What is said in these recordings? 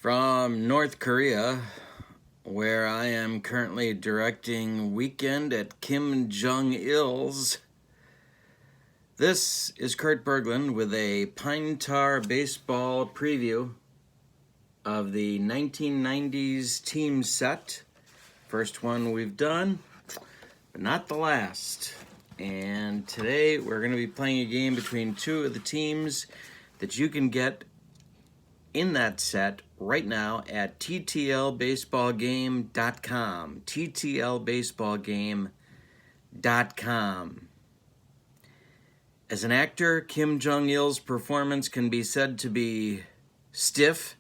From North Korea, where I am currently directing Weekend at Kim Jong-il's. This is Kurt Berglund with a Pine Tar baseball preview of the 1990s team set. First one we've done, but not the last. And today we're going to be playing a game between two of the teams that you can get in that set right now at ttlbaseballgame.com. ttlbaseballgame.com. As an actor, Kim Jong-il's performance can be said to be stiff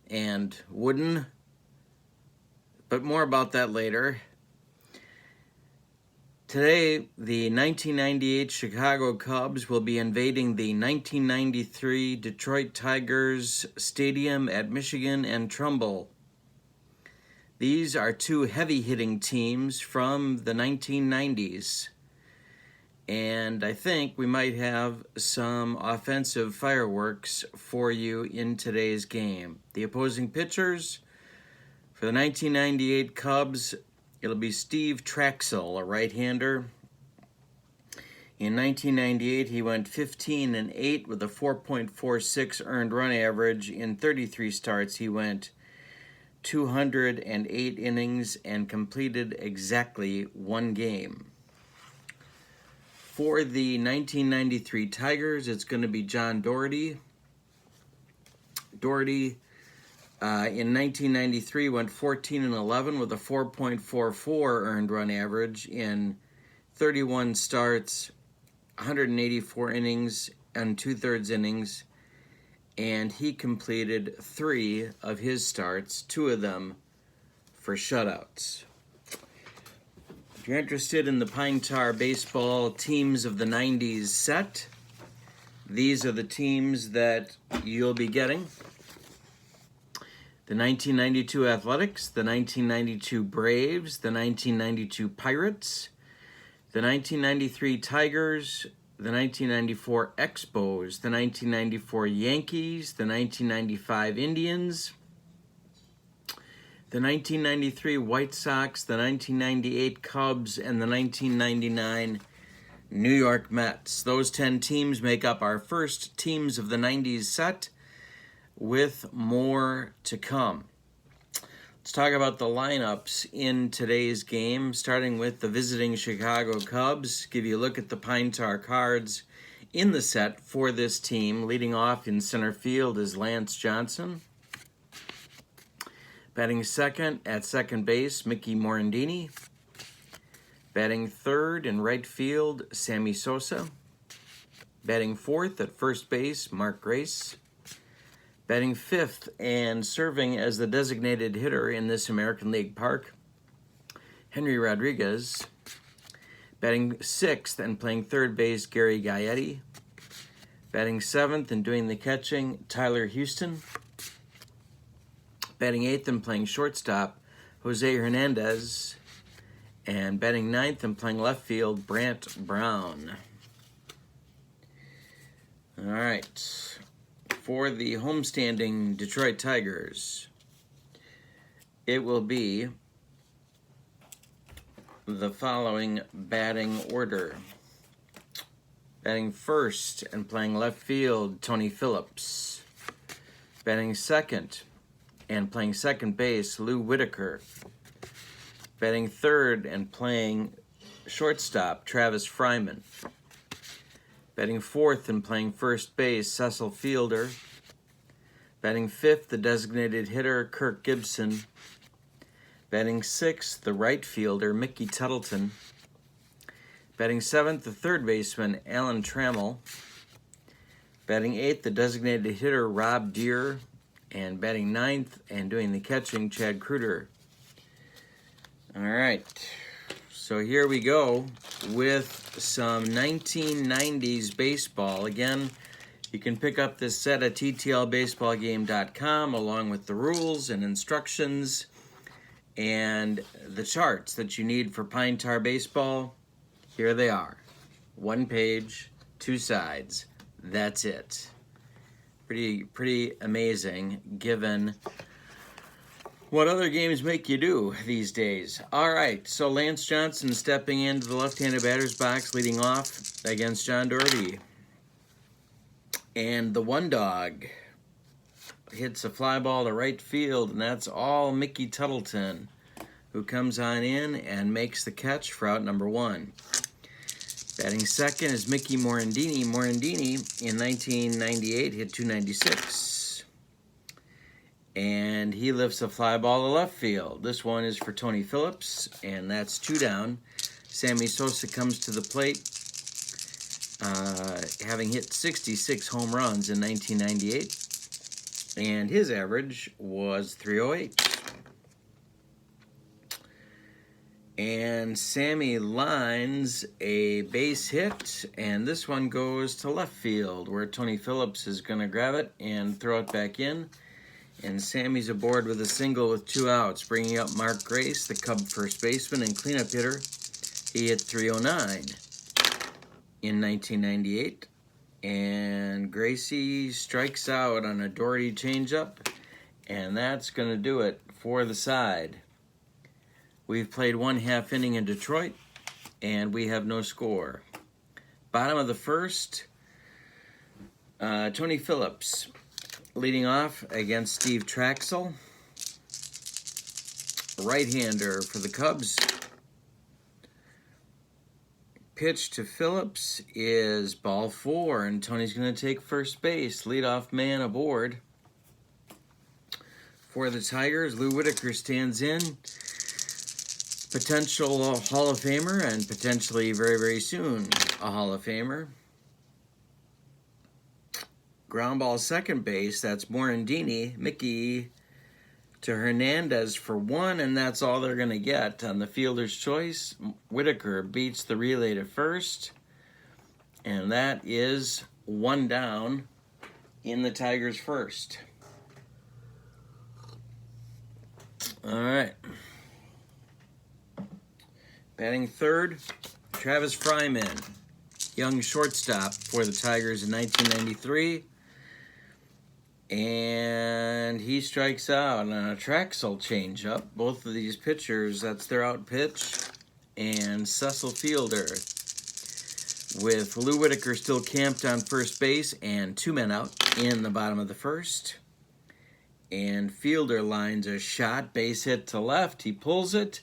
and wooden, but more about that later. Today, the 1998 Chicago Cubs will be invading the 1993 Detroit Tigers Stadium at Michigan and Trumbull. These are two heavy-hitting teams from the 1990s, and I think we might have some offensive fireworks for you in today's game. The opposing pitchers for the 1998 Cubs, it'll be Steve Trachsel, a right-hander. In 1998, he went 15-8 with a 4.46 earned run average. In 33 starts, he went 208 innings and completed exactly one game. For the 1993 Tigers, it's going to be John Doherty. Doherty in 1993 went 14-11 with a 4.44 earned run average in 31 starts, 184 innings and 2/3 innings, and he completed 3 of his starts, 2 of them for shutouts. If you're interested in the Pine Tar baseball teams of the 90s set, these are the teams that you'll be getting. The 1992 Athletics, the 1992 Braves, the 1992 Pirates, the 1993 Tigers, the 1994 Expos, the 1994 Yankees, the 1995 Indians, the 1993 White Sox, the 1998 Cubs, and the 1999 New York Mets. Those 10 teams make up our first teams of the 90s set, with more to come. Let's talk about the lineups in today's game, starting with the visiting Chicago Cubs. Give you a look at the Pine Tar cards in the set for this team. Leading off in center field is Lance Johnson. Batting second at second base, Mickey Morandini. Batting third in right field, Sammy Sosa. Batting fourth at first base, Mark Grace. Batting fifth and serving as the designated hitter in this American League park, Henry Rodriguez. Batting sixth and playing third base, Gary Gaetti. Batting seventh and doing the catching, Tyler Houston. Batting eighth and playing shortstop, Jose Hernandez. And batting ninth and playing left field, Brant Brown. All right. For the homestanding Detroit Tigers, it will be the following batting order. Batting first and playing left field, Tony Phillips. Batting second and playing second base, Lou Whitaker. Batting third and playing shortstop, Travis Fryman. Batting fourth and playing first base, Cecil Fielder. Batting fifth, the designated hitter, Kirk Gibson. Batting sixth, the right fielder, Mickey Tuttleton. Batting seventh, the third baseman, Alan Trammell. Batting eighth, the designated hitter, Rob Deere. And batting ninth and doing the catching, Chad Kreuter. All right. So here we go with some 1990s baseball. Again, you can pick up this set at ttlbaseballgame.com along with the rules and instructions and the charts that you need for Pine Tar baseball. Here they are. 1 page, 2 sides. That's it. Pretty amazing given what other games make you do these days. All right, so Lance Johnson stepping into the left-handed batter's box, leading off against John Doherty. And the one dog hits a fly ball to right field, and that's all Mickey Tuttleton, who comes on in and makes the catch for out number 1. Batting second is Mickey Morandini. Morandini in 1998 hit .296. And he lifts a fly ball to left field. This one is for Tony Phillips, and that's 2 down. Sammy Sosa comes to the plate, having hit 66 home runs in 1998, and his average was .308. And Sammy lines a base hit, and this one goes to left field, where Tony Phillips is going to grab it and throw it back in. And Sammy's aboard with a single with 2 outs, bringing up Mark Grace, the Cub first baseman and cleanup hitter. He hit .309 in 1998. And Gracie strikes out on a Doherty changeup, and that's going to do it for the side. We've played 1/2 inning in Detroit, and we have no score. Bottom of the first, Tony Phillips leading off against Steve Traxel, right-hander for the Cubs. Pitch to Phillips is ball 4, and Tony's going to take first base. Leadoff man aboard. For the Tigers, Lou Whitaker stands in. Potential Hall of Famer, and potentially very, very soon a Hall of Famer. Ground ball second base, that's Morandini. Mickey to Hernandez for 1, and that's all they're going to get on the fielder's choice. Whitaker beats the relay to first, and that is 1 down in the Tigers' first. All right. Batting third, Travis Fryman, young shortstop for the Tigers in 1993. And he strikes out on a Traxel changeup. Both of these pitchers, that's their out pitch. And Cecil Fielder, with Lou Whitaker still camped on first base and 2 men out in the bottom of the first. And Fielder lines a shot, base hit to left. He pulls it.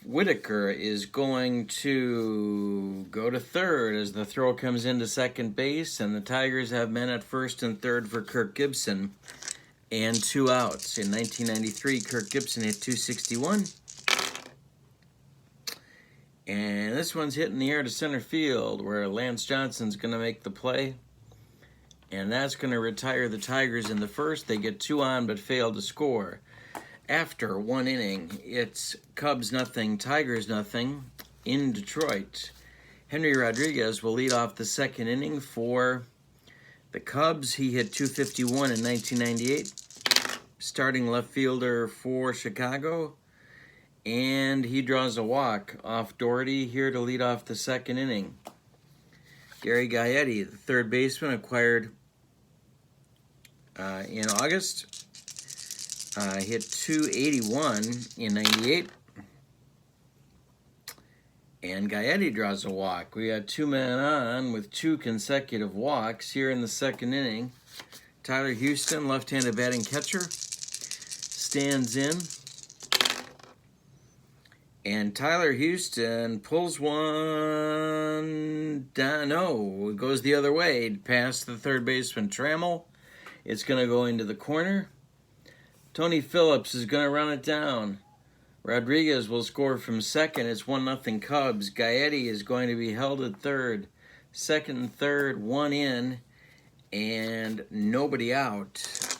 Whitaker is going to go to third as the throw comes into second base, and the Tigers have men at first and third for Kirk Gibson and 2 outs. In 1993, Kirk Gibson hit .261. And this one's hitting the air to center field, where Lance Johnson's going to make the play. And that's going to retire the Tigers in the first. They get 2 on but fail to score. After 1 inning, it's Cubs nothing, Tigers nothing in Detroit. Henry Rodriguez will lead off the second inning for the Cubs. He hit .251 in 1998, starting left fielder for Chicago. And he draws a walk off Doherty here to lead off the second inning. Gary Gaetti, the third baseman, acquired in August. Hit .281 in 98. And Gaetti draws a walk. We got 2 men on with 2 consecutive walks here in the second inning. Tyler Houston, left-handed batting catcher, stands in. And Tyler Houston pulls one down. No, it goes the other way past the third baseman Trammell. It's going to go into the corner. Tony Phillips is going to run it down. Rodriguez will score from second. It's 1-0 Cubs. Gaetti is going to be held at third. Second and third, 1 in, and nobody out.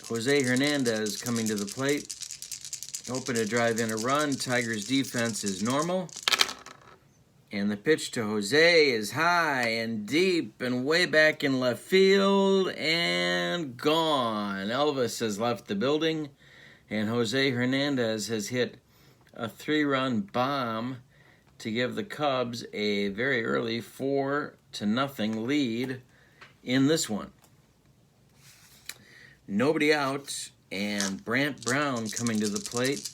Jose Hernandez coming to the plate, hoping to drive in a run. Tigers' defense is normal. And the pitch to Jose is high and deep and way back in left field and gone. Elvis has left the building, and Jose Hernandez has hit a 3-run bomb to give the Cubs a very early 4-0 lead in this one. Nobody out, and Brant Brown coming to the plate.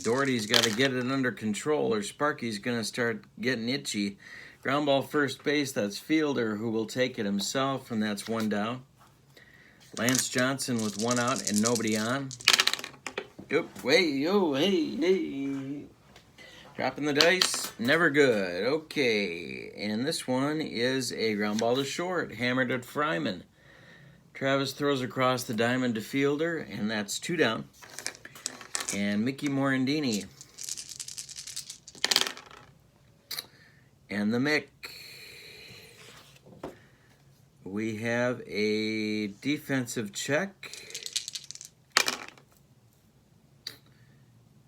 Doherty's got to get it under control, or Sparky's going to start getting itchy. Ground ball first base, that's Fielder, who will take it himself, and that's one down. Lance Johnson with one out and nobody on. Oop, wait, oh, hey. Dropping the dice, never good. Okay, and this one is a ground ball to short, hammered at Fryman. Travis throws across the diamond to Fielder, and that's two down. And Mickey Morandini. And the Mick. We have a defensive check.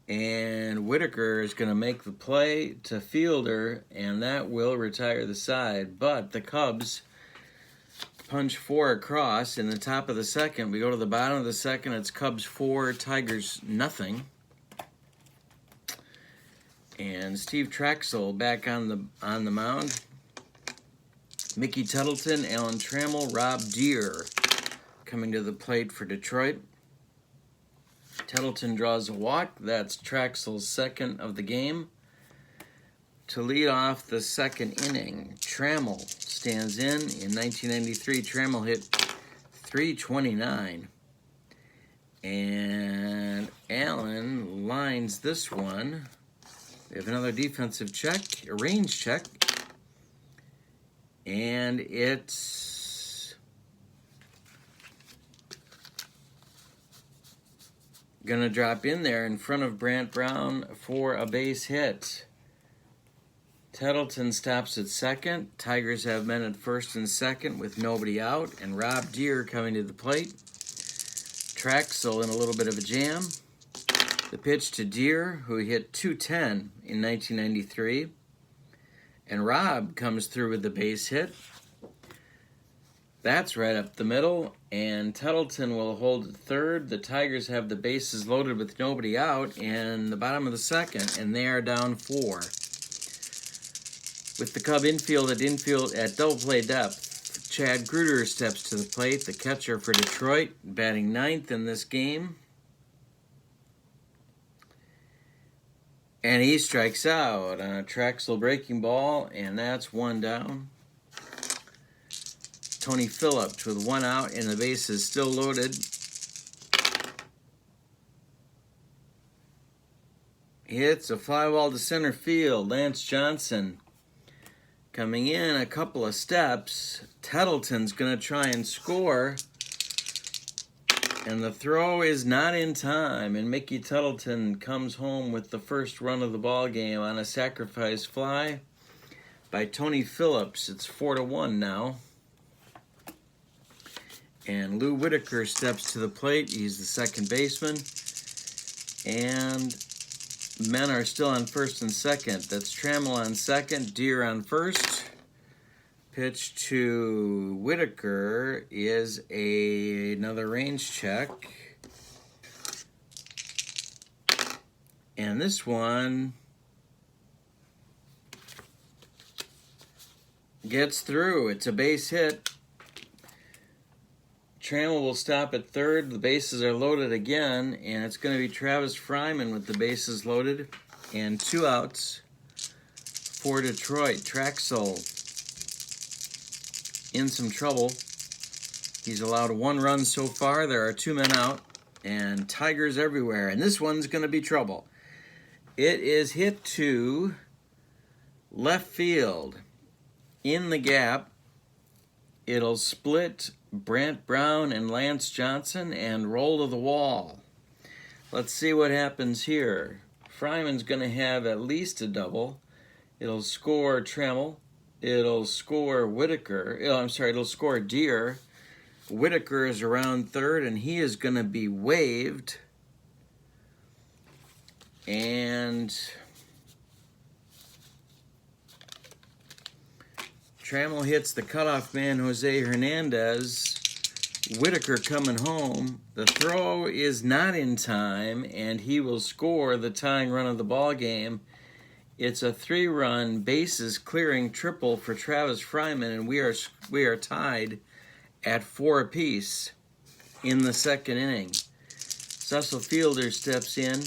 And Whitaker is going to make the play to Fielder, and that will retire the side. But the Cubs punch 4 across in the top of the second. We go to the bottom of the second. It's Cubs 4, Tigers nothing. And Steve Traxel back on the mound. Mickey Tettleton, Alan Trammell, Rob Deere coming to the plate for Detroit. Tettleton draws a walk. That's Traxel's second of the game. To lead off the second inning, Trammell stands in. In 1993, Trammell hit .329. And Allen lines this one. We have another defensive check, a range check. And it's going to drop in there in front of Brant Brown for a base hit. Tettleton stops at second. Tigers have men at first and second with nobody out, and Rob Deere coming to the plate. Traxel in a little bit of a jam. The pitch to Deere, who hit .210 in 1993. And Rob comes through with the base hit. That's right up the middle, and Tettleton will hold at third. The Tigers have the bases loaded with nobody out in the bottom of the second, and they are down 4. With the Cub infield at double play depth, Chad Gruder steps to the plate, the catcher for Detroit, batting ninth in this game. And he strikes out on a Traxel breaking ball, and that's one down. Tony Phillips with one out, and the base is still loaded. Hits a fly ball to center field. Lance Johnson coming in a couple of steps. Tettleton's going to try and score. And the throw is not in time, and Mickey Tettleton comes home with the first run of the ball game on a sacrifice fly by Tony Phillips. It's 4-1 now. And Lou Whitaker steps to the plate. He's the second baseman. And men are still on first and second. That's Trammell on second, Deere on first. Pitch to Whitaker is another range check. And this one gets through. It's a base hit. Trammell will stop at third. The bases are loaded again, and it's going to be Travis Fryman with the bases loaded and 2 outs for Detroit. Traxel in some trouble. He's allowed 1 run so far. There are 2 men out, and Tigers everywhere. And this one's going to be trouble. It is hit to left field. In the gap, it'll split Brant Brown and Lance Johnson and roll to the wall. Let's see what happens here. Fryman's going to have at least a double. It'll score Trammell. It'll score Whitaker. It'll score Deere. Whitaker is around third, and he is going to be waived. And Trammell hits the cutoff man, Jose Hernandez. Whitaker coming home. The throw is not in time, and he will score the tying run of the ball game. It's a 3-run bases clearing triple for Travis Fryman, and we are tied at 4 apiece in the second inning. Cecil Fielder steps in,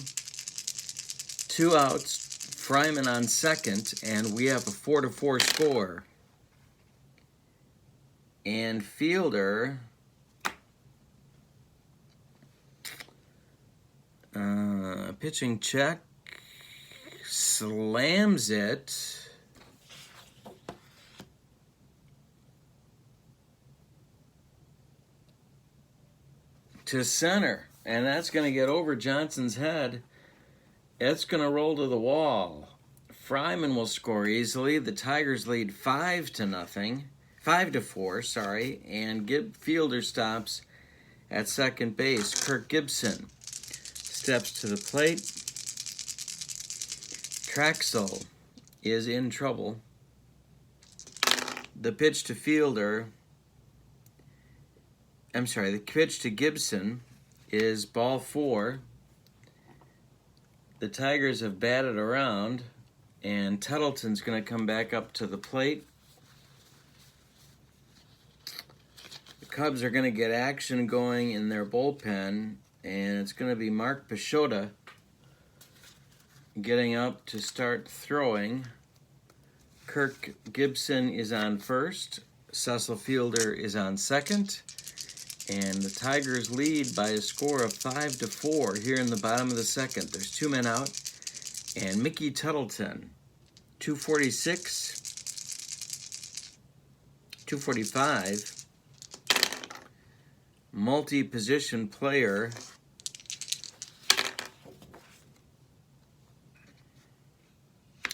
2 outs, Fryman on second, and we have a 4-4 score. And Fielder pitching check, slams it to center, and that's going to get over Johnson's head. It's going to roll to the wall. Fryman will score easily. The Tigers lead 5-4, sorry, and Fielder stops at second base. Kirk Gibson steps to the plate. Traxel is in trouble. The pitch to Gibson is ball 4. The Tigers have batted around, and Tettleton's going to come back up to the plate. The Cubs are going to get action going in their bullpen, and it's going to be Mark Pachota getting up to start throwing. Kirk Gibson is on first. Cecil Fielder is on second. And the Tigers lead by a score of 5-4 here in the bottom of the second. There's 2 men out. And Mickey Tettleton, 246, 245, multi-position player.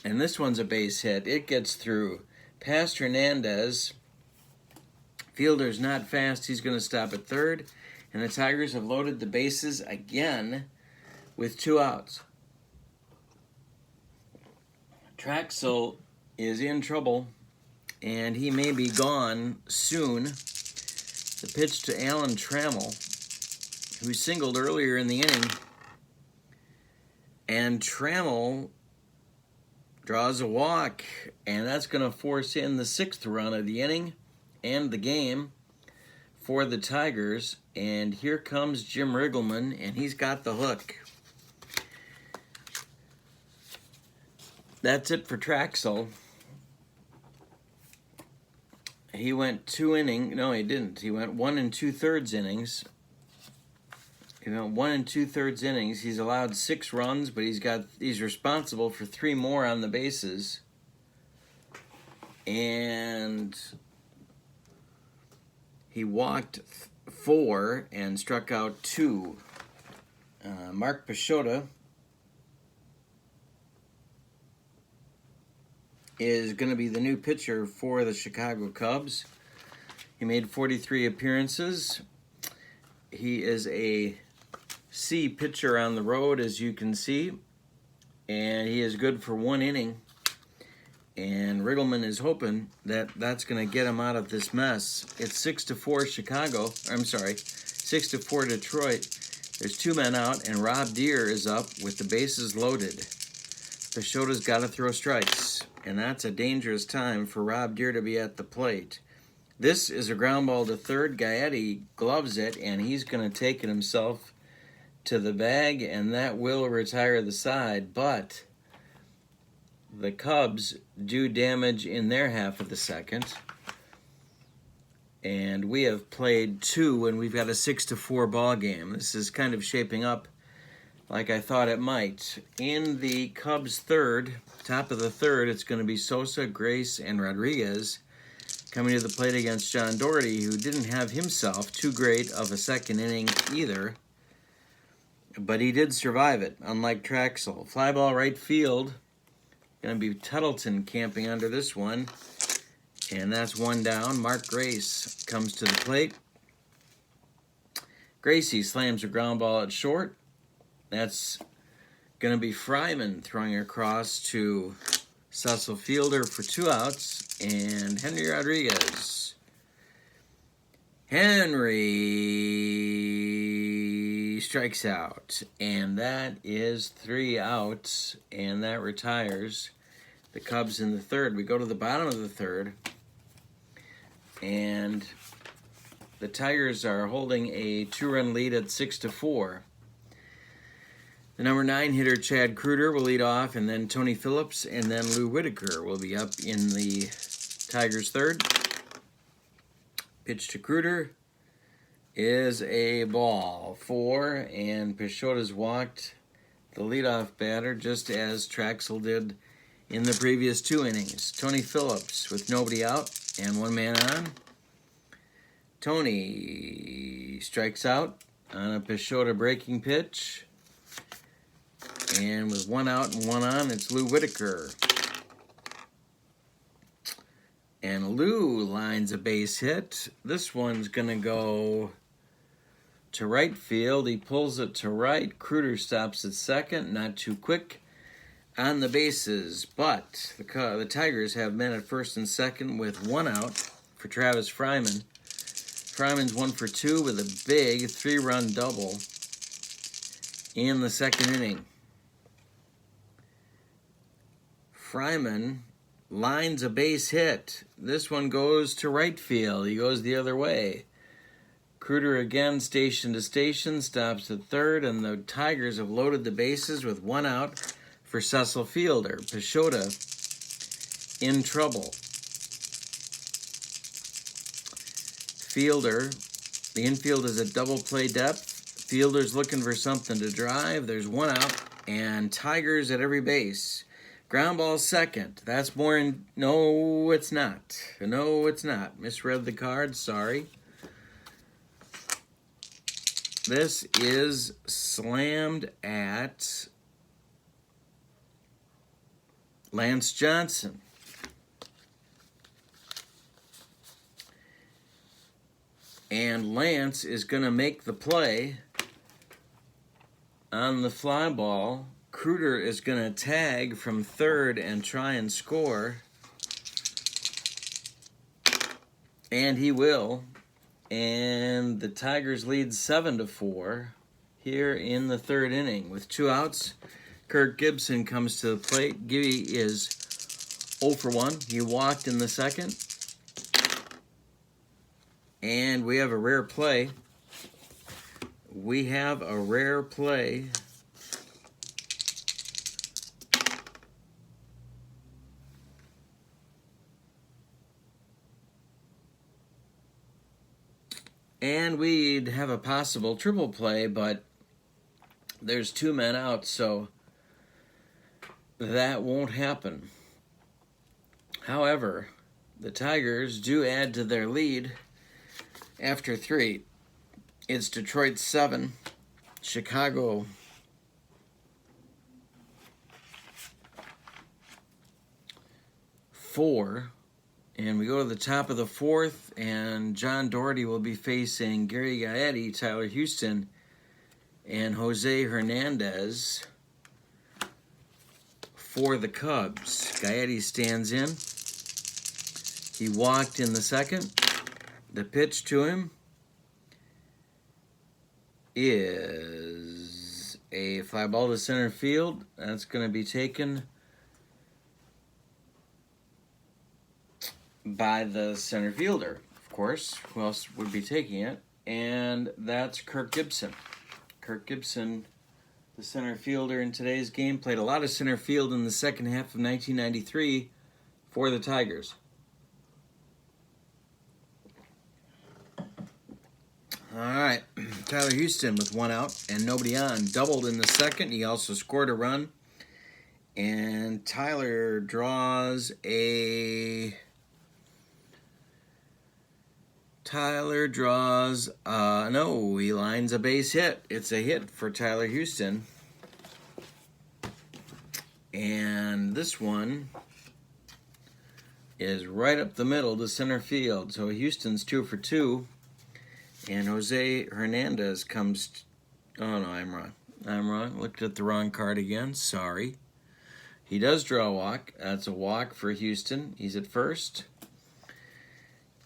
And this one's a base hit. It gets through past Hernandez. Fielder's not fast. He's going to stop at third. And the Tigers have loaded the bases again with 2 outs. Traxel is in trouble, and he may be gone soon. The pitch to Alan Trammell, who singled earlier in the inning. And Trammell draws a walk, and that's going to force in the 6th run of the inning and the game for the Tigers. And here comes Jim Riggleman, and he's got the hook. That's it for Traxel. He went 2 innings. No, he didn't. He went 1 2/3 innings. He went 1 2/3 innings. He's allowed 6 runs, but he's responsible for 3 more on the bases. And he walked 4 and struck out 2. Mark Pachota is going to be the new pitcher for the Chicago Cubs. He made 43 appearances. He is a C pitcher on the road, as you can see, and he is good for 1 inning. And Riggleman is hoping that that's going to get him out of this mess. It's 6-4 Chicago. I'm sorry, 6-4 Detroit. There's 2 men out, and Rob Deere is up with the bases loaded. Pachota's got to throw strikes, and that's a dangerous time for Rob Deere to be at the plate. This is a ground ball to third. Gaetti gloves it, and he's going to take it himself to the bag, and that will retire the side. But the Cubs do damage in their half of the second, and we have played 2, and we've got a 6-4 ball game. This is kind of shaping up like I thought it might. In the Cubs' third, top of the third, it's going to be Sosa, Grace, and Rodriguez coming to the plate against John Doherty, who didn't have himself too great of a second inning either, but he did survive it, unlike Traxel. Fly ball right field. Going to be Tettleton camping under this one, and that's 1 down. Mark Grace comes to the plate. Gracie slams a ground ball at short. That's going to be Fryman throwing across to Cecil Fielder for 2 outs, and Henry Rodriguez. Henry strikes out, and that is 3 outs, and that retires the Cubs in the third. We go to the bottom of the third, and The Tigers are holding a 2-run lead at 6-4. The number 9 hitter, Chad Kreuter, will lead off, and then Tony Phillips, and then Lou Whitaker will be up in the Tigers' third. Pitch to Kreuter is a ball. 4, and Peixota's walked the leadoff batter just as Traxel did in the previous 2 innings. Tony Phillips with nobody out and 1 man on. Tony strikes out on a Peixota breaking pitch. And with 1 out and 1 on, it's Lou Whitaker. And Lou lines a base hit. This one's going to go to right field. He pulls it to right. Kreuter stops at second, not too quick on the bases. But the Tigers have men at first and second with 1 out for Travis Fryman. Fryman's 1 for 2 with a big 3-run double in the second inning. Fryman lines a base hit. This one goes to right field. He goes the other way. Kreuter again, station to station, stops at third, and the Tigers have loaded the bases with 1 out for Cecil Fielder. Peixota in trouble. Fielder, the infield is at double play depth. Fielder's looking for something to drive. There's 1 out, and Tigers at every base. Ground ball second. That's more in... No, it's not. No, it's not. Misread the card. Sorry. This is slammed at Lance Johnson. And Lance is going to make the play on the fly ball. Kreuter is going to tag from third and try and score. And he will. And the Tigers lead 7-4 here in the third inning. With 2 outs, Kirk Gibson comes to the plate. Gibby is 0 for 1. He walked in the second. And we have a rare play. We have a rare play. And we'd have a possible triple play, but there's 2 men out, so that won't happen. However, the Tigers do add to their lead after 3. It's Detroit 7, Chicago 4. And we go to the top of the 4th, and John Doherty will be facing Gary Gaetti, Tyler Houston, and Jose Hernandez for the Cubs. Gaetti stands in. He walked in the second. The pitch to him is a fly ball to center field. That's going to be taken by the center fielder, of course. Who else would be taking it? And that's Kirk Gibson. Kirk Gibson, the center fielder in today's game, played a lot of center field in the second half of 1993 for the Tigers. All right, Tyler Houston with 1 out and nobody on. Doubled in the second. He also scored a run. And Tyler draws a... no, he lines a base hit. It's a hit for Tyler Houston. And this one is right up the middle to center field. So Houston's 2 for 2. And Jose Hernandez comes... Oh, no, I'm wrong. Looked at the wrong card again. Sorry. He does draw a walk. That's a walk for Houston. He's at first.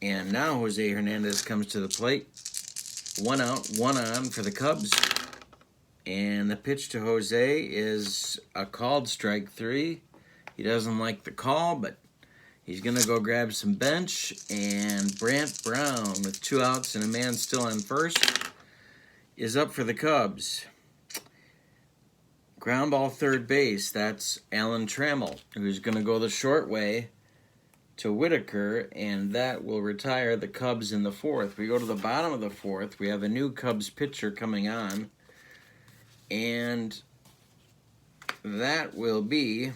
And now Jose Hernandez comes to the plate. 1 out, 1 on for the Cubs. And the pitch to Jose is a called strike 3. He doesn't like the call, but He's going to go grab some bench, and Brant Brown, with 2 outs and a man still on first, is up for the Cubs. Ground ball third base, that's Alan Trammell, who's going to go the short way to Whitaker, and that will retire the Cubs in the 4th. We go to the bottom of the 4th. We have a new Cubs pitcher coming on, and that will be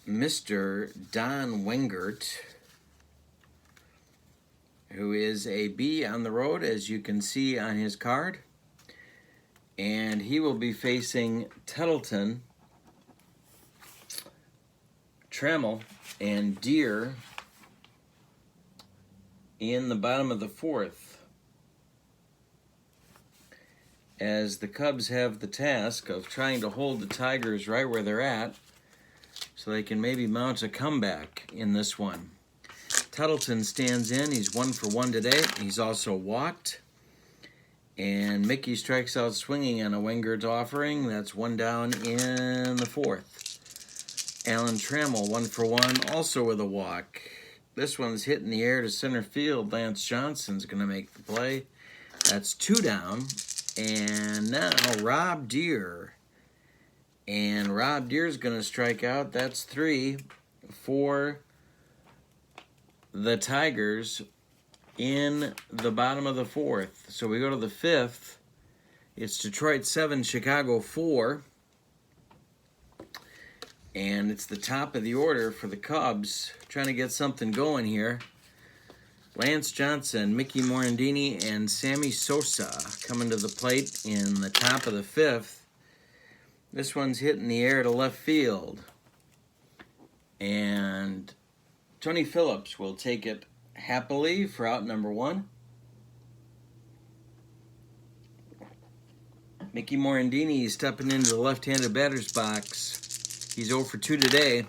Mr. Don Wengert, who is a B on the road, as you can see on his card. And he will be facing Tettleton, Trammell, and Deer in the bottom of the 4th, as the Cubs have the task of trying to hold the Tigers right where they're at so they can maybe mount a comeback in this one. Tettleton stands in. He's 1 for 1 today. He's also walked. And Mickey strikes out swinging on a Wengert offering. That's 1 down in the 4th. Alan Trammell, 1 for 1, also with a walk. This one's hit in the air to center field. Lance Johnson's going to make the play. That's 2 down. And now Rob Deer. And Rob Deer's going to strike out. That's 3 for the Tigers in the bottom of the 4th. So we go to the 5th. It's Detroit 7, Chicago 4. And it's the top of the order for the Cubs, trying to get something going here. Lance Johnson, Mickey Morandini, and Sammy Sosa coming to the plate in the top of the 5th. This one's hit in the air to left field. And Tony Phillips will take it happily for out number 1. Mickey Morandini stepping into the left-handed batter's box. He's 0 for 2 today.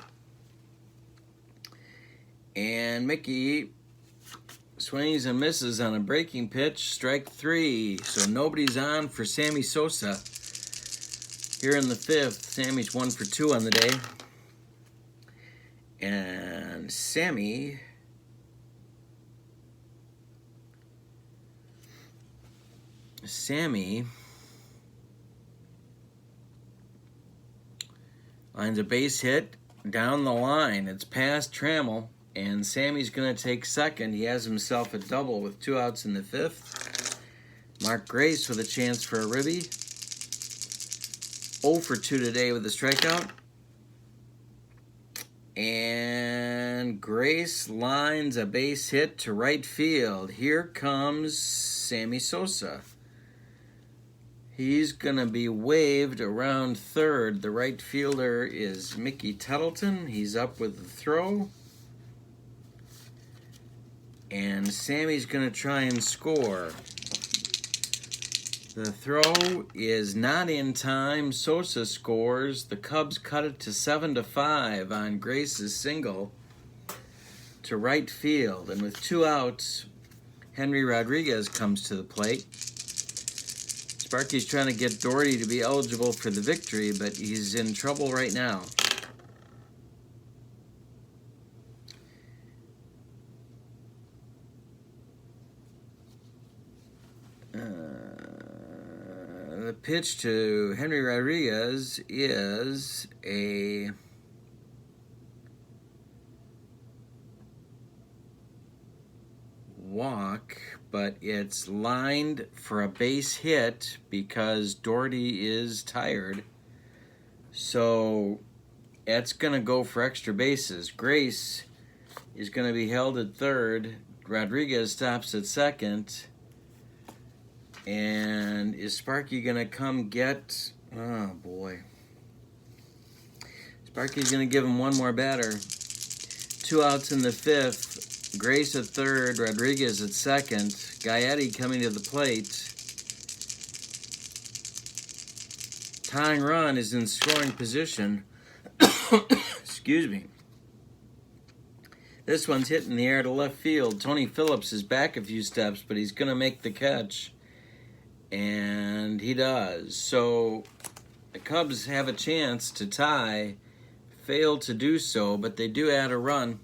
And Mickey swings and misses on a breaking pitch, strike 3. So nobody's on for Sammy Sosa. Here in the 5th, Sammy's 1 for 2 on the day. And Sammy lines a base hit down the line. It's past Trammell, and Sammy's going to take second. He has himself a double with 2 outs in the 5th. Mark Grace with a chance for a ribby. 0 for 2 today with a strikeout. And Grace lines a base hit to right field. Here comes Sammy Sosa. He's going to be waved around third. The right fielder is Mickey Tettleton. He's up with the throw. And Sammy's going to try and score. The throw is not in time. Sosa scores. The Cubs cut it to 7-5 on Grace's single to right field. And with 2 outs, Henry Rodriguez comes to the plate. Sparky's trying to get Doherty to be eligible for the victory, but he's in trouble right now. The pitch to Henry Rodriguez is a walk, but it's lined for a base hit because Doherty is tired. So it's going to go for extra bases. Grace is going to be held at third. Rodriguez stops at second. And is Sparky going to come get... Oh, boy. Sparky's going to give him one more batter. 2 outs in the 5th. Grace at third. Rodriguez at second. Gaetti coming to the plate. Tying run is in scoring position. Excuse me. This one's hit in the air to left field. Tony Phillips is back a few steps, but he's going to make the catch. And he does. So the Cubs have a chance to tie, fail to do so, but they do add a run.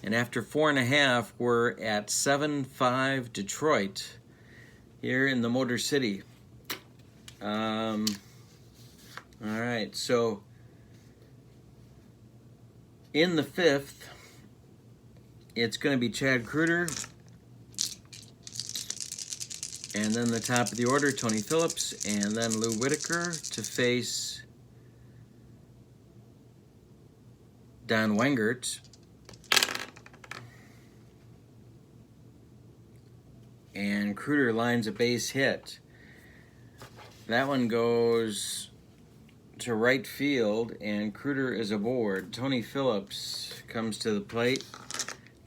And after 4.5, we're at 7-5 Detroit here in the Motor City. All right, so in the 5th, it's going to be Chad Kreuter, and then the top of the order, Tony Phillips, and then Lou Whitaker to face Don Wengert. And Kreuter lines a base hit. That one goes to right field, and Kreuter is aboard. Tony Phillips comes to the plate.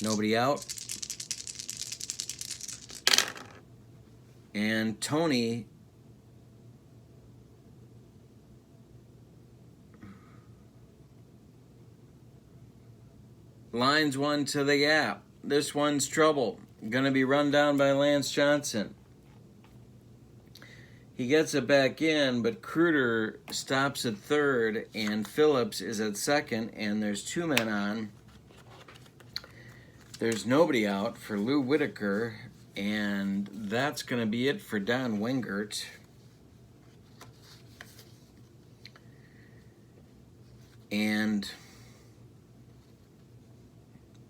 Nobody out. And Tony lines one to the gap. This one's trouble. Gonna be run down by Lance Johnson. He gets it back in, but Kreuter stops at third, and Phillips is at second, and there's 2 men on. There's nobody out for Lou Whitaker, and that's going to be it for Don Wengert. And,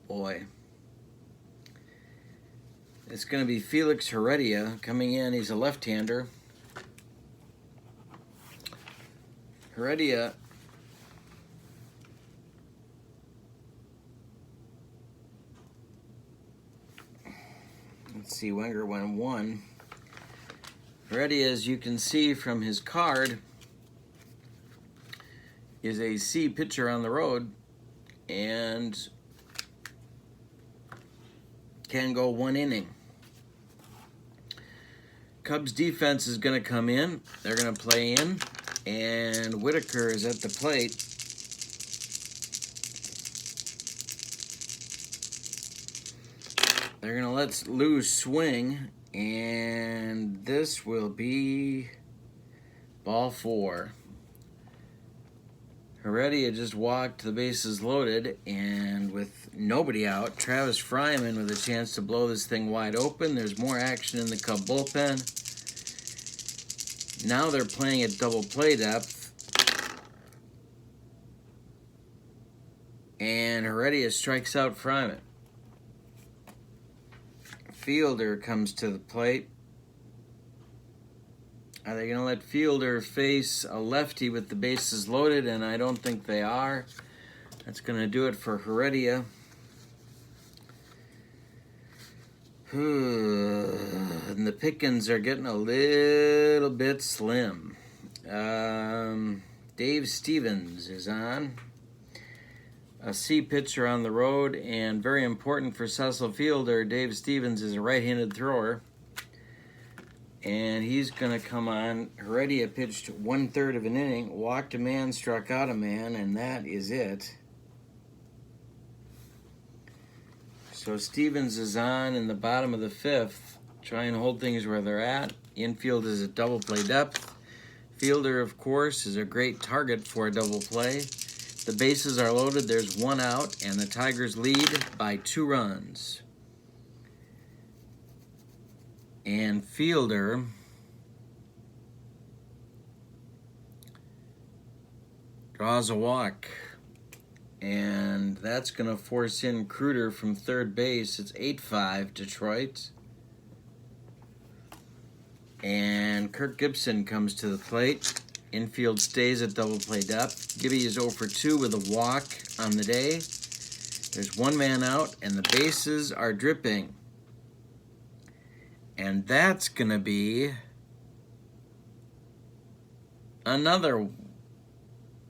boy, it's going to be Felix Heredia coming in. He's a left-hander. Heredia let's see, Wenger went 1. Heredia, as you can see from his card, is a C pitcher on the road and can go 1 inning. Cubs defense is going to come in. They're going to play in, and Whitaker is at the plate. They're going to let Lou swing, and this will be ball 4. Heredia just walked, the bases loaded, and with nobody out, Travis Fryman with a chance to blow this thing wide open. There's more action in the Cub bullpen. Now they're playing at double play depth. And Heredia strikes out Fryman. Fielder comes to the plate. Are they going to let Fielder face a lefty with the bases loaded? And I don't think they are. That's going to do it for Heredia. And the pickings are getting a little bit slim. Dave Stevens is on. A C pitcher on the road, and very important for Cecil Fielder, Dave Stevens is a right-handed thrower. And he's going to come on. Heredia pitched 1/3 of an inning, walked a man, struck out a man, and that is it. So Stevens is on in the bottom of the 5th. Try and hold things where they're at. Infield is at double play depth. Fielder, of course, is a great target for a double play. The bases are loaded. There's 1 out, and the Tigers lead by 2 runs. And Fielder draws a walk. And that's going to force in Kreuter from third base. It's 8-5 Detroit. And Kirk Gibson comes to the plate. Infield stays at double play depth. Gibby is 0 for 2 with a walk on the day. There's 1 man out, and the bases are dripping. And that's going to be another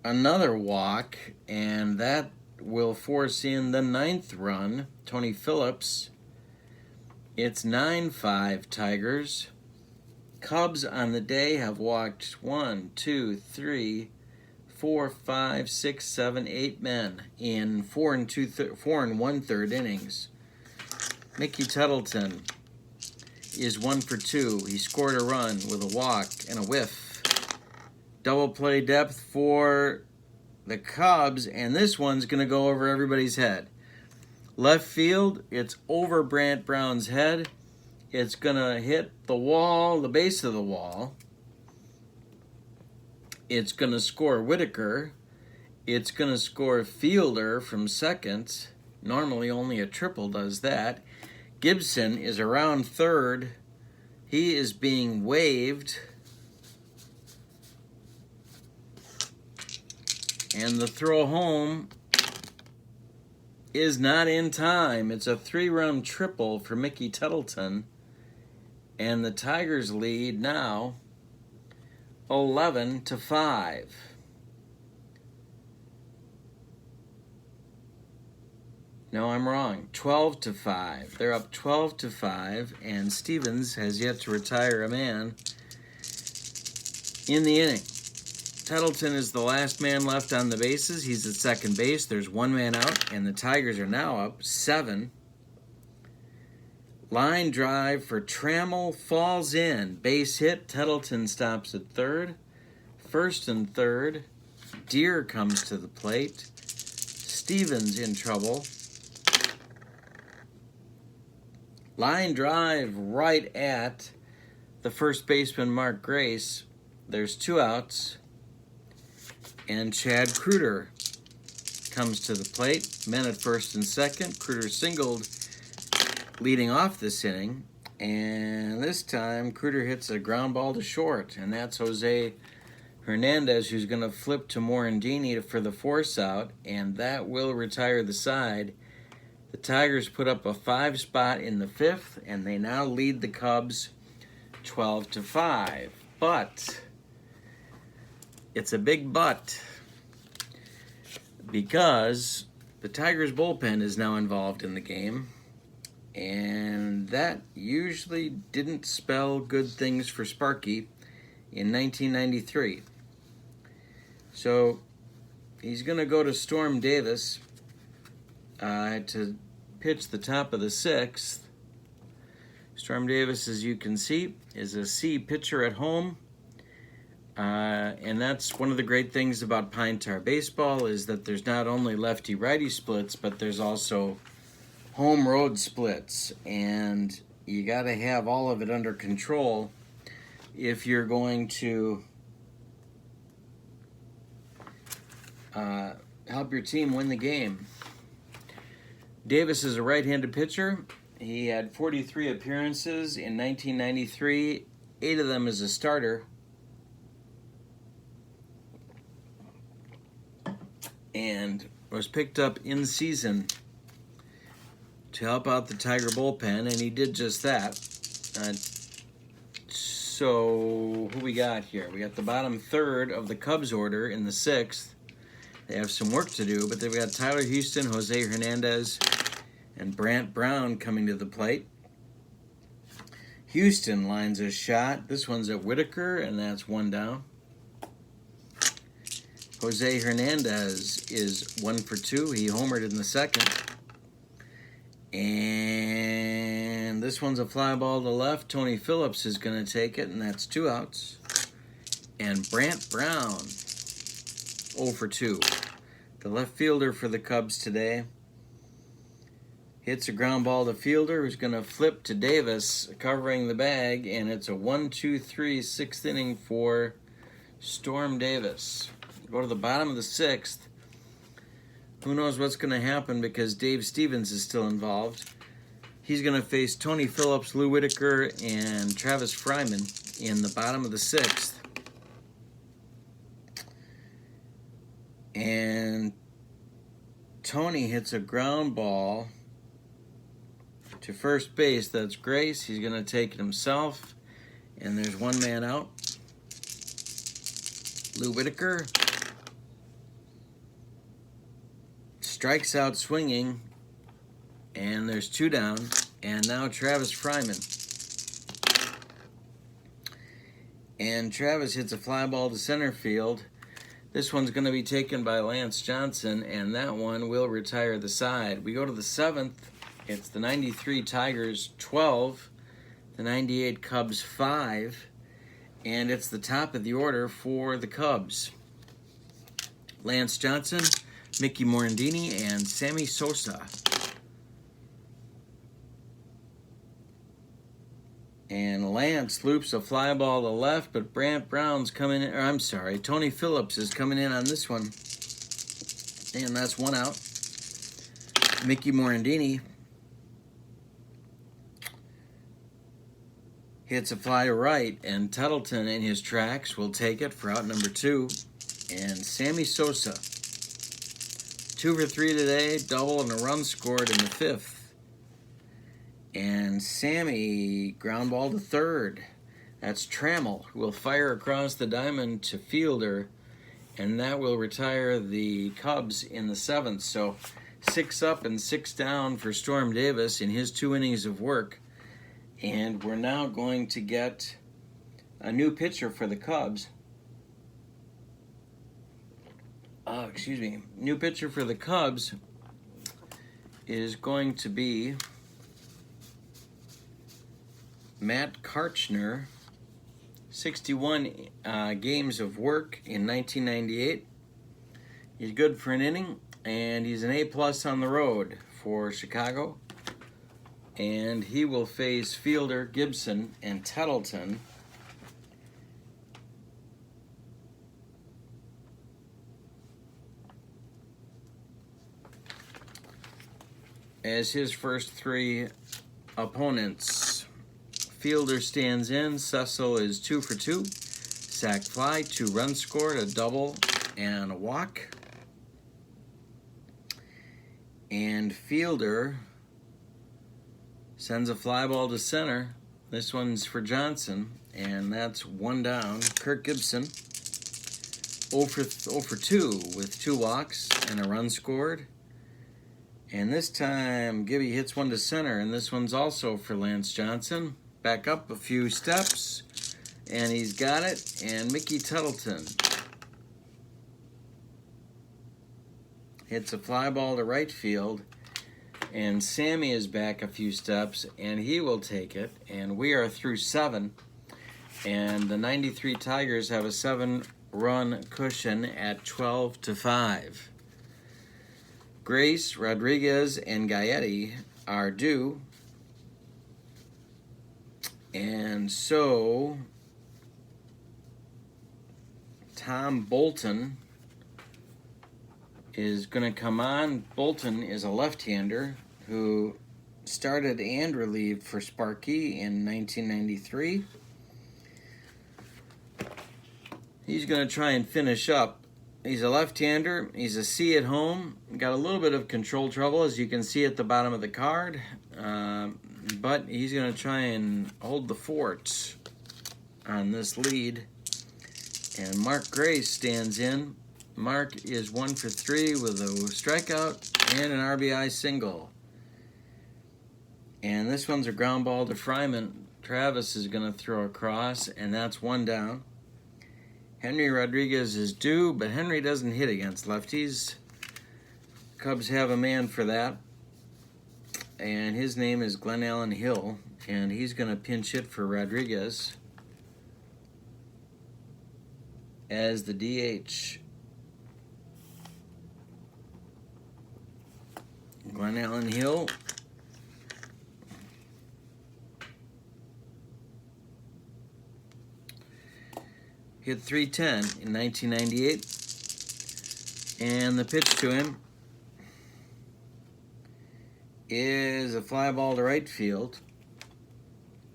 walk, and that will force in the 9th run, Tony Phillips. It's 9-5 Tigers. Cubs on the day have walked 1, 2, 3, 4, 5, 6, 7, 8 men in 4 1/3 innings. Mickey Tuttleton is 1 for 2. He scored a run with a walk and a whiff. Double play depth for the Cubs, and this one's going to go over everybody's head. Left field, it's over Brant Brown's head. It's going to hit the wall, the base of the wall. It's going to score Whitaker. It's going to score Fielder from second. Normally only a triple does that. Gibson is around third. He is being waved. And the throw home is not in time. It's a 3-run triple for Mickey Tettleton. And the Tigers lead now 11-5. No, I'm wrong. 12-5. They're up 12-5, and Stevens has yet to retire a man in the inning. Tettleton is the last man left on the bases. He's at second base. There's one man out, and the Tigers are now up 7. Line drive for Trammell falls in. Base hit. Tettleton stops at third. First and third. Deer comes to the plate. Stevens in trouble. Line drive right at the first baseman, Mark Grace. There's 2 outs. And Chad Kreuter comes to the plate. Men at first and second. Kreuter singled leading off this inning. And this time, Kreuter hits a ground ball to short. And that's Jose Hernandez, who's going to flip to Morandini for the force out. And that will retire the side. The Tigers put up a 5 spot in the 5th, and they now lead the Cubs 12-5. But it's a big but, because the Tigers bullpen is now involved in the game, and that usually didn't spell good things for Sparky in 1993. So he's going to go to Storm Davis to pitch the top of the 6th. Storm Davis, as you can see, is a C pitcher at home. And that's one of the great things about Pine Tar baseball, is that there's not only lefty-righty splits, but there's also home-road splits. And you got to have all of it under control if you're going to help your team win the game. Davis is a right-handed pitcher. He had 43 appearances in 1993, 8 of them as a starter. And was picked up in season to help out the Tiger bullpen, and he did just that. So who we got here? We got the bottom third of the Cubs order in the 6th. They have some work to do, but they've got Tyler Houston, Jose Hernandez, and Brant Brown coming to the plate. Houston lines a shot. This one's at Whitaker, and that's 1 down. Jose Hernandez is 1 for 2. He homered in the 2nd. And this one's a fly ball to left. Tony Phillips is going to take it, and that's 2 outs. And Brant Brown, 0 for 2. The left fielder for the Cubs today hits a ground ball to Fielder, who's going to flip to Davis, covering the bag, and it's a 1-2-3 6th inning for Storm Davis. Go to the bottom of the 6th. Who knows what's going to happen, because Dave Stevens is still involved. He's going to face Tony Phillips, Lou Whitaker, and Travis Fryman in the bottom of the 6th. And Tony hits a ground ball to first base. That's Grace. He's going to take it himself. And there's 1 man out. Lou Whitaker strikes out swinging. And there's 2 down. And now Travis Fryman. And Travis hits a fly ball to center field. This one's going to be taken by Lance Johnson, and that one will retire the side. We go to the 7th. It's the 93 Tigers 12, the 98 Cubs 5, and it's the top of the order for the Cubs. Lance Johnson, Mickey Morandini, and Sammy Sosa. And Lance loops a fly ball to left, but Brant Brown's coming in, or I'm sorry, Tony Phillips is coming in on this one. And that's one out. Mickey Morandini hits a fly to right, and Tuttleton in his tracks will take it for out number 2. And Sammy Sosa, 2 for 3 today, double and a run scored in the 5th. And Sammy, ground ball to third. That's Trammell, who will fire across the diamond to Fielder, and that will retire the Cubs in the 7th. So 6 up and 6 down for Storm Davis in his 2 innings of work. And we're now going to get a new pitcher for the Cubs. New pitcher for the Cubs is going to be Matt Karchner. 61 games of work in 1998. He's good for an inning, and he's an A+ on the road for Chicago. And he will face Fielder, Gibson, and Tuttleton. As his first 3 opponents. Fielder stands in. Cecil is 2 for 2. Sac fly, 2 runs scored, a double, and a walk. And Fielder sends a fly ball to center. This one's for Johnson, and that's 1 down. Kirk Gibson, 0 for 2 with 2 walks and a run scored. And this time, Gibby hits one to center, and this one's also for Lance Johnson. Back up a few steps, and he's got it. And Mickey Tuttleton hits a fly ball to right field, and Sammy is back a few steps, and he will take it. And we are through 7, and the 93 Tigers have a 7-run cushion at 12-5. Grace, Rodriguez, and Gaetti are due. And so Tom Bolton is going to come on. Bolton is a left-hander who started and relieved for Sparky in 1993. He's going to try and finish up. He's a left-hander. He's a C at home. Got a little bit of control trouble, as you can see at the bottom of the card. But he's going to try and hold the fort on this lead. And Mark Grace stands in. Mark is 1 for 3 with a strikeout and an RBI single. And this one's a ground ball to Fryman. Travis is going to throw across, and that's 1 down. Henry Rodriguez is due, but Henry doesn't hit against lefties. Cubs have a man for that, and his name is Glenn Allen Hill, and he's going to pinch hit for Rodriguez as the DH. Glenn Allen Hill hit .310 in 1998, and the pitch to him is a fly ball to right field.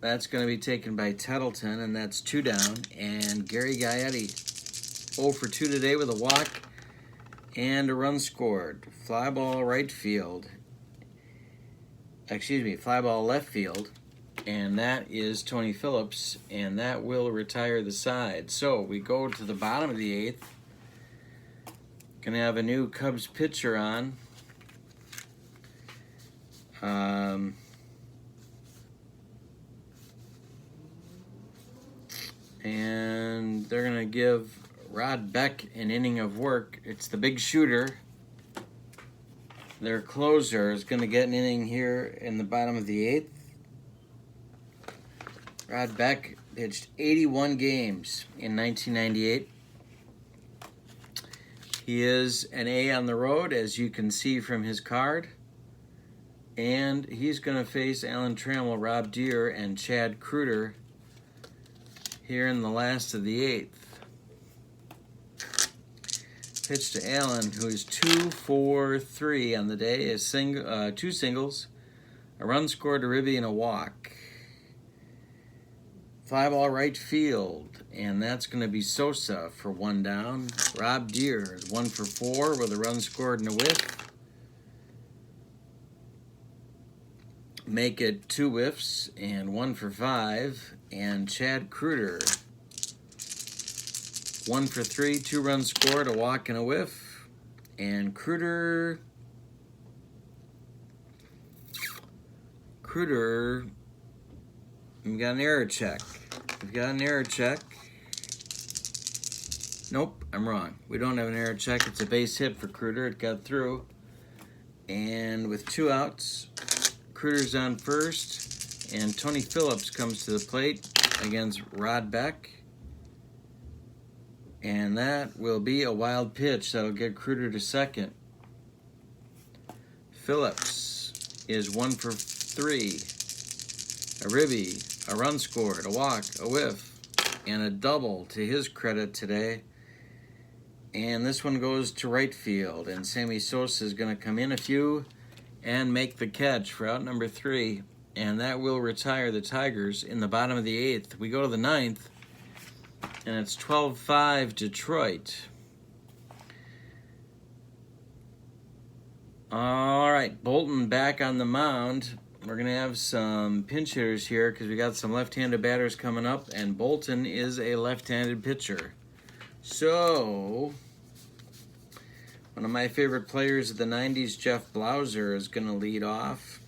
That's going to be taken by Tuttleton, and that's 2 down. And Gary Gaetti, 0 for 2 today with a walk and a run scored. Fly ball right field. Fly ball left field. And that is Tony Phillips, and that will retire the side. So we go to the bottom of the 8th. Going to have a new Cubs pitcher on. And they're going to give Rod Beck an inning of work. It's the big shooter. Their closer is going to get an inning here in the bottom of the 8th. Rod Beck pitched 81 games in 1998. He is an A on the road, as you can see from his card. And he's going to face Alan Trammell, Rob Deere, and Chad Kreuter here in the last of the 8th. Pitch to Allen, who is 2 for 3 on the day. Two singles, a run scored, a ribby, and a walk. Fly ball right field, and that's going to be Sosa for 1 down. Rob Deere is 1 for 4 with a run scored and a whiff. Make it 2 whiffs and 1 for 5. And Chad Kreuter, 1 for 3, 2 runs scored, a walk and a whiff. And Kreuter, we got an error check. We've got an error check. Nope, I'm wrong. We don't have an error check. It's a base hit for Kreuter. It got through. And with 2 outs, Kreuter's on first, and Tony Phillips comes to the plate against Rod Beck. And that will be a wild pitch that'll get Kreuter to second. Phillips is 1 for 3. A ribby, a run scored, a walk, a whiff, and a double to his credit today. And this one goes to right field, and Sammy Sosa is going to come in a few and make the catch for out number 3. And that will retire the Tigers in the bottom of the 8th. We go to the 9th, and it's 12-5 Detroit. All right, Bolton back on the mound. We're going to have some pinch hitters here because we got some left-handed batters coming up, and Bolton is a left-handed pitcher. So, one of my favorite players of the 90s, Jeff Blauser, is going to lead off.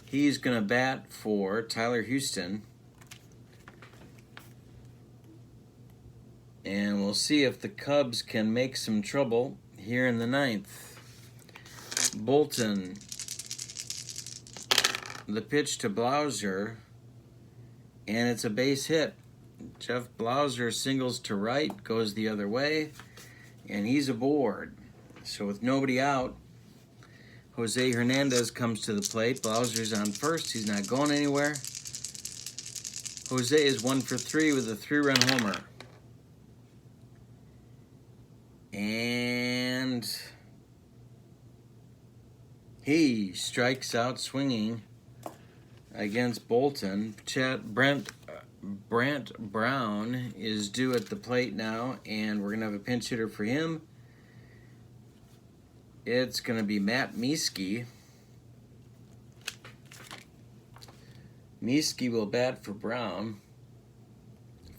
He's going to bat for Tyler Houston. And we'll see if the Cubs can make some trouble here in the 9th. Bolton, the pitch to Blauser, and it's a base hit. Jeff Blauser singles to right, goes the other way, and he's aboard. So with nobody out, Jose Hernandez comes to the plate. Blauser's on first. He's not going anywhere. Jose is 1 for 3 with a 3-run homer. And he strikes out swinging against Bolton. Brant Brown is due at the plate now, and we're going to have a pinch hitter for him. It's going to be Matt Mieske. Mieske will bat for Brown,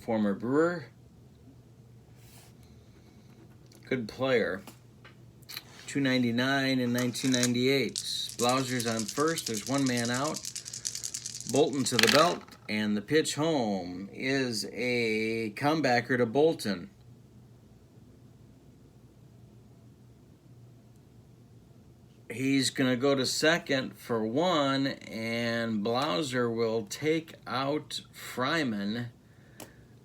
former Brewer. Good player. 299 in 1998. Blauser's on first. There's 1 man out. Bolton to the belt, and the pitch home is a comebacker to Bolton. He's going to go to second for 1, and Blauser will take out Fryman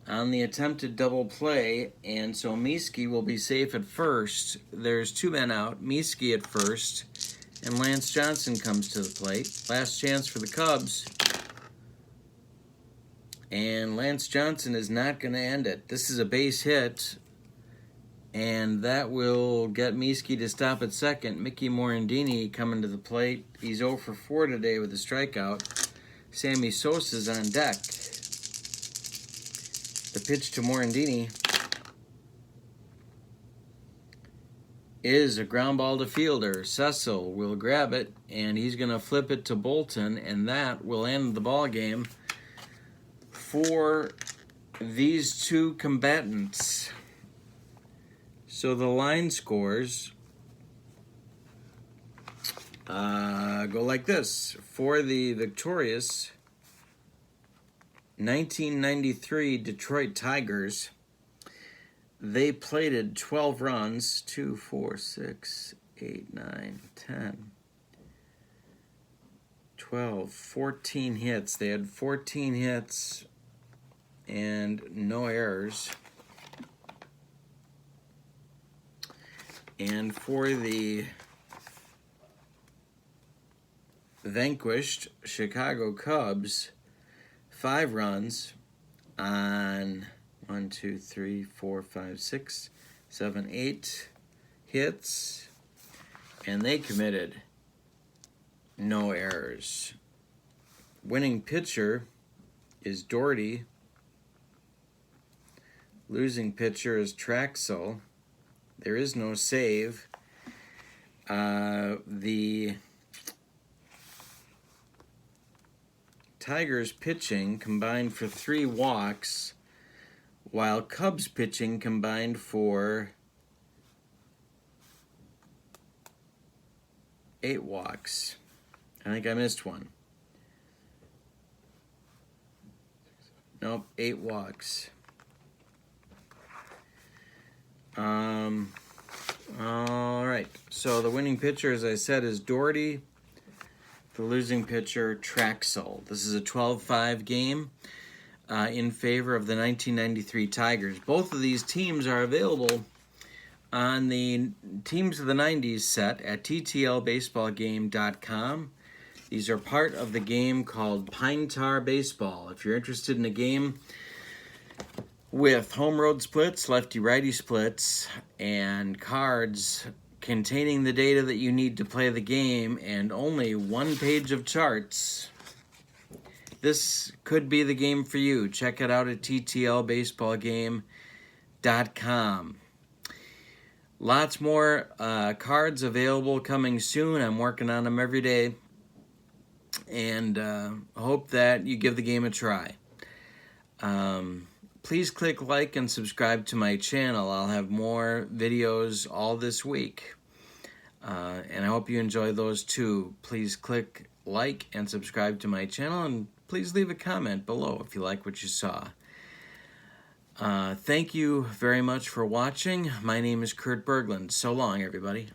on the attempted double play, and so Mieske will be safe at first. There's 2 men out, Mieske at first, and Lance Johnson comes to the plate. Last chance for the Cubs. And Lance Johnson is not going to end it. This is a base hit, and that will get Mieske to stop at second. Mickey Morandini coming to the plate. He's 0 for 4 today with a strikeout. Sammy Sosa's on deck. The pitch to Morandini is a ground ball to fielder. Cecil will grab it, and he's going to flip it to Bolton, and that will end the ball game for these 2 combatants. So the line scores go like this. For the victorious 1993 Detroit Tigers, they plated 12 runs, 2, 4, 6, 8, 9, 10, 12, 14 hits. They had 14 hits and no errors. And for the vanquished Chicago Cubs, 5 runs on 1, 2, 3, 4, 5, 6, 7, 8 hits, and they committed no errors. Winning pitcher is Doherty. Losing pitcher is Traxel. There is no save. The Tigers pitching combined for 3 walks, while Cubs pitching combined for 8 walks. I think I missed one. Nope, 8 walks. All right, so the winning pitcher, as I said, is Doherty. The losing pitcher, Traxel. This is a 12-5 game in favor of the 1993 Tigers. Both of these teams are available on the Teams of the 90s set at ttlbaseballgame.com. These are part of the game called Pine Tar Baseball. If you're interested in a game with home road splits, lefty-righty splits, and cards containing the data that you need to play the game and only 1 page of charts, this could be the game for you. Check it out at ttlbaseballgame.com. Lots more cards available coming soon. I'm working on them every day, and hope that you give the game a try. Please click like and subscribe to my channel. I'll have more videos all this week, and I hope you enjoy those too. Please click like and subscribe to my channel, and please leave a comment below if you like what you saw. Thank you very much for watching. My name is Kurt Berglund. So long, everybody.